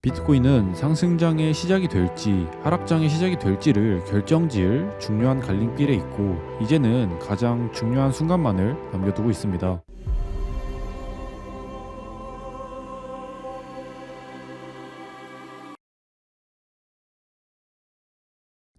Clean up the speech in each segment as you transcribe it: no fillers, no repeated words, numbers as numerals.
비트코인은 상승장의 시작이 될지 하락장의 시작이 될지를 결정지을 중요한 갈림길에 있고, 이제는 가장 중요한 순간만을 남겨두고 있습니다.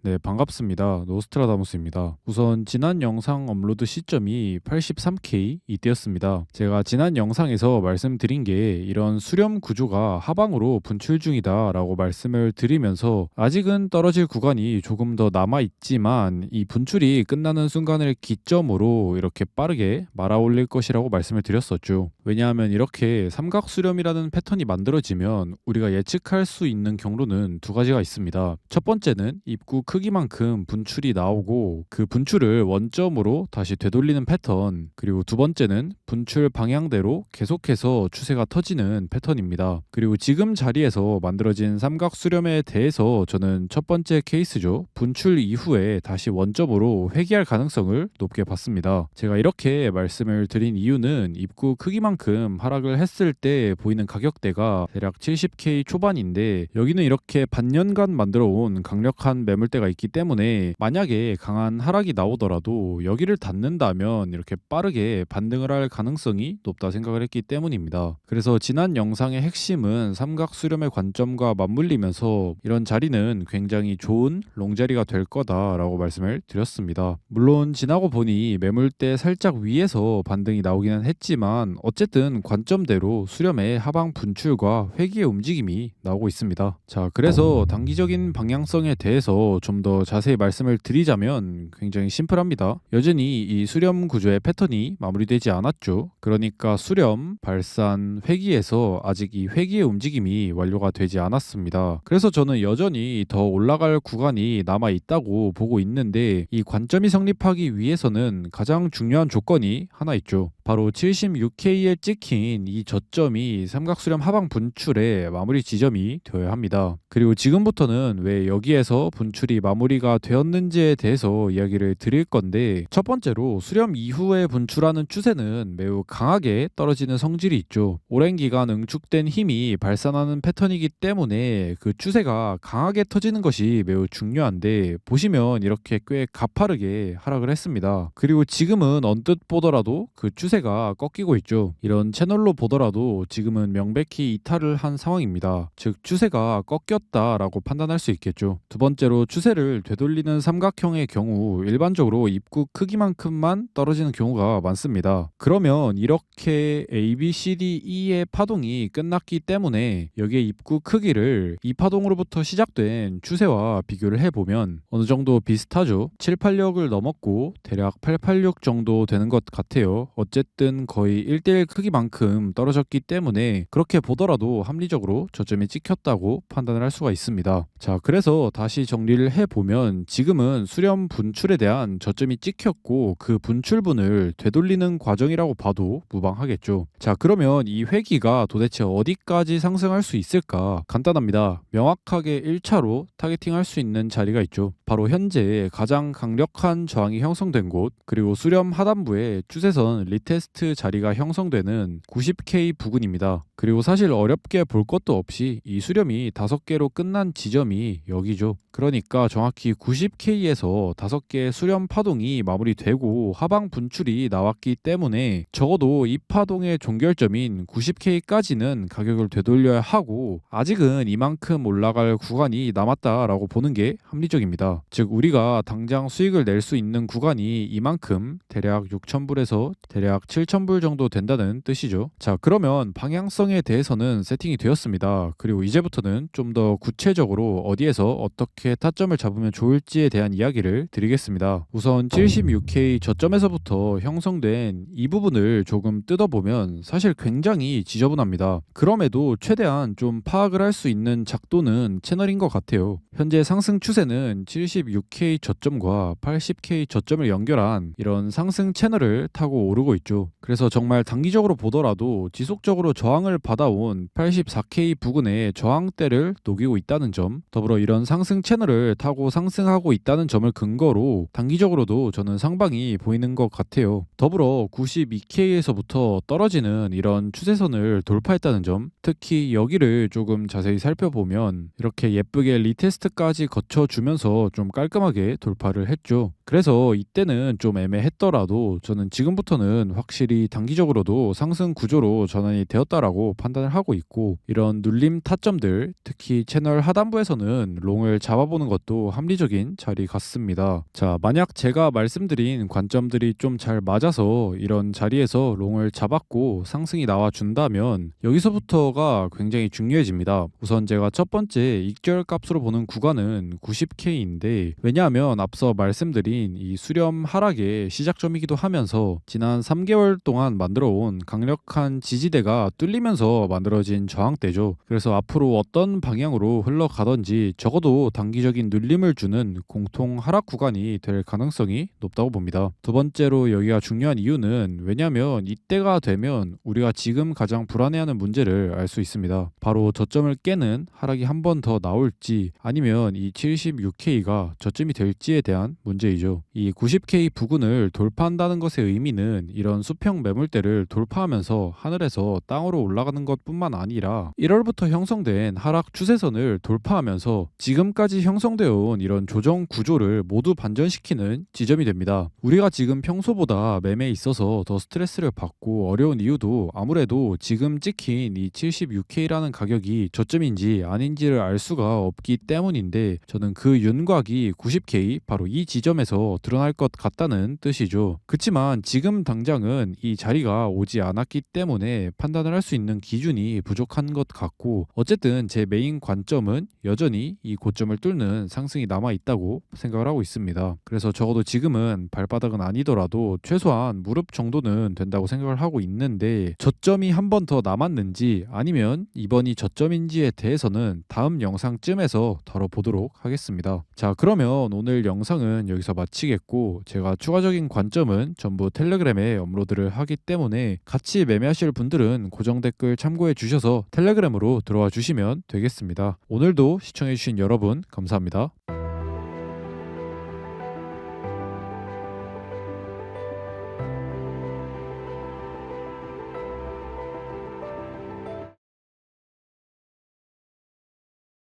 네, 반갑습니다. 노스트라다무스입니다. 우선 지난 영상 업로드 시점이 83K 이때였습니다. 제가 지난 영상에서 말씀드린 게 이런 수렴 구조가 하방으로 분출 중이다 라고 말씀을 드리면서, 아직은 떨어질 구간이 조금 더 남아 있지만 이 분출이 끝나는 순간을 기점으로 이렇게 빠르게 말아 올릴 것이라고 말씀을 드렸었죠. 왜냐하면 이렇게 삼각 수렴이라는 패턴이 만들어지면 우리가 예측할 수 있는 경로는 두 가지가 있습니다. 첫 번째는 입구 크기만큼 분출이 나오고 그 분출을 원점으로 다시 되돌리는 패턴, 그리고 두 번째는 분출 방향대로 계속해서 추세가 터지는 패턴입니다. 그리고 지금 자리에서 만들어진 삼각 수렴에 대해서 저는 첫 번째 케이스죠, 분출 이후에 다시 원점으로 회귀할 가능성을 높게 봤습니다. 제가 이렇게 말씀을 드린 이유는 입구 크기만큼 하락을 했을 때 보이는 가격대가 대략 70K 초반인데, 여기는 이렇게 반년간 만들어 온 강력한 매물대가 있기 때문에 만약에 강한 하락이 나오더라도 여기를 닫는다면 이렇게 빠르게 반등을 할 가능성이 높다 생각을 했기 때문입니다. 그래서 지난 영상의 핵심은 삼각 수렴의 관점과 맞물리면서 이런 자리는 굉장히 좋은 롱자리가 될 거다라고 말씀을 드렸습니다. 물론 지나고 보니 매물대 살짝 위에서 반등이 나오기는 했지만 어쨌든 관점대로 수렴의 하방 분출과 회귀의 움직임이 나오고 있습니다. 자, 그래서 단기적인 방향성에 대해서 좀 더 자세히 말씀을 드리자면 굉장히 심플합니다. 여전히 이 수렴 구조의 패턴이 마무리되지 않았죠. 그러니까 수렴, 발산, 회귀에서 아직 이 회귀의 움직임이 완료가 되지 않았습니다. 그래서 저는 여전히 더 올라갈 구간이 남아 있다고 보고 있는데, 이 관점이 성립하기 위해서는 가장 중요한 조건이 하나 있죠. 바로 76K에 찍힌 이 저점이 삼각수렴 하방 분출의 마무리 지점이 되어야 합니다. 그리고 지금부터는 왜 여기에서 분출이 마무리가 되었는지에 대해서 이야기를 드릴 건데, 첫 번째로 수렴 이후에 분출하는 추세는 매우 강하게 떨어지는 성질이 있죠. 오랜 기간 응축된 힘이 발산하는 패턴이기 때문에 그 추세가 강하게 터지는 것이 매우 중요한데, 보시면 이렇게 꽤 가파르게 하락을 했습니다. 그리고 지금은 언뜻 보더라도 그 추세가 꺾이고 있죠. 이런 채널로 보더라도 지금은 명백히 이탈을 한 상황입니다. 즉 추세가 꺾였다라고 판단할 수 있겠죠. 두 번째로 추세를 되돌리는 삼각형의 경우 일반적으로 입구 크기만큼만 떨어지는 경우가 많습니다. 그러면 이렇게 A, B, C, D, E의 파동이 끝났기 때문에 여기에 입구 크기를 이 파동으로부터 시작된 추세와 비교를 해보면 어느 정도 비슷하죠. 786을 넘었고 대략 886 정도 되는 것 같아요. 어쨌든 거의 1대1 크기만큼 떨어졌기 때문에 그렇게 보더라도 합리적으로 저점이 찍혔다고 판단을 할 수가 있습니다. 자, 그래서 다시 정리를 해보면 지금은 수렴 분출에 대한 저점이 찍혔고 그 분출분을 되돌리는 과정이라고 봐도 무방하겠죠. 자, 그러면 이 회기가 도대체 어디까지 상승할 수 있을까? 간단합니다. 명확하게 1차로 타겟팅할 수 있는 자리가 있죠. 바로 현재 가장 강력한 저항이 형성된 곳, 그리고 수렴 하단부에 추세선 리테스트 자리가 형성되는 90K 부근입니다. 그리고 사실 어렵게 볼 것도 없이 이 수렴이 5개로 끝난 지점이 여기죠. 그러니까 정확히 90K에서 5개의 수렴 파동이 마무리되고 하방 분출이 나왔기 때문에 적어도 이 파동의 종결점인 90K까지는 가격을 되돌려야 하고, 아직은 이만큼 올라갈 구간이 남았다라고 보는 게 합리적입니다. 즉 우리가 당장 수익을 낼 수 있는 구간이 이만큼 대략 6,000불에서 대략 7,000불 정도 된다는 뜻이죠. 자, 그러면 방향성에 대해서는 세팅이 되었습니다. 그리고 이제부터는 좀 더 구체적으로 어디에서 어떻게 타점을 잡으면 좋을지에 대한 이야기를 드리겠습니다. 우선 76K 저점에서부터 형성된 이 부분을 조금 뜯어보면 사실 굉장히 지저분합니다. 그럼에도 최대한 좀 파악을 할 수 있는 작도는 채널인 것 같아요. 현재 상승 추세는 76K 저점과 80K 저점을 연결한 이런 상승 채널을 타고 오르고 있죠. 그래서 정말 단기적으로 보더라도 지속적으로 저항을 받아온 84K 부근의 저항대를 녹이고 있다는 점, 더불어 이런 상승 채널을 타고 상승하고 있다는 점을 근거로 단기적으로도 저는 상방이 보이는 것 같아요. 더불어 92K에서부터 떨어지는 이런 추세선을 돌파했다는 점, 특히 여기를 조금 자세히 살펴보면 이렇게 예쁘게 리테스트까지 거쳐주면서 좀 깔끔하게 돌파를 했죠. 그래서 이때는 좀 애매했더라도 저는 지금부터는 확실히 단기적으로도 상승 구조로 전환이 되었다라고 판단을 하고 있고, 이런 눌림 타점들, 특히 채널 하단부에서는 롱을 잡아보는 것도 합리적인 자리 같습니다. 자, 만약 제가 말씀드린 관점들이 좀 잘 맞아서 이런 자리에서 롱을 잡았고 상승이 나와준다면 여기서부터가 굉장히 중요해집니다. 우선 제가 첫 번째 익절 값으로 보는 구간은 90K인데, 왜냐하면 앞서 말씀드린 이 수렴 하락의 시작점이기도 하면서 지난 3개월 동안 만들어온 강력한 지지대가 뚫리면서 만들어진 저항대죠. 그래서 앞으로 어떤 방향으로 흘러가던지 적어도 단기적인 눌림을 주는 공통 하락 구간이 될 가능성이 높다고 봅니다. 두 번째로 여기가 중요한 이유는, 왜냐하면 이때가 되면 우리가 지금 가장 불안해하는 문제를 알 수 있습니다. 바로 저점을 깨는 하락이 한 번 더 나올지 아니면 이 76K가 저점이 될지에 대한 문제이죠. 이 90K 부근을 돌파한다는 것의 의미는 이런 수평 매물대를 돌파하면서 하늘에서 땅으로 올라가는 것뿐만 아니라 1월부터 형성된 하락 추세선을 돌파하면서 지금까지 형성되어 온 이런 조정 구조를 모두 반전시키는 지점이 됩니다. 우리가 지금 평소보다 매매에 있어서 더 스트레스를 받고 어려운 이유도 아무래도 지금 찍힌 이 76K라는 가격이 저점인지 아닌지를 알 수가 없기 때문인데, 저는 그 윤곽이 90K 바로 이 지점에서 드러날 것 같다는 뜻이죠. 그렇지만 지금 당장은 이 자리가 오지 않았기 때문에 판단을 할 수 있는 기준이 부족한 것 같고, 어쨌든 제 메인 관점은 여전히 이 고점을 뚫는 상승이 남아 있다고 생각을 하고 있습니다. 그래서 적어도 지금은 발바닥은 아니더라도 최소한 무릎 정도는 된다고 생각을 하고 있는데, 저점이 한 번 더 남았는지 아니면 이번이 저점인지에 대해서는 다음 영상쯤에서 다뤄보도록 하겠습니다. 자, 그러면 오늘 영상은 여기서 마치겠고, 제가 추가적인 관점은 전부 텔레그램에 업로드를 하기 때문에 같이 매매하실 분들은 고정 댓글 참고해 주셔서 텔레그램으로 들어와 주시면 되겠습니다. 오늘도 시청해 주신 여러분 감사합니다.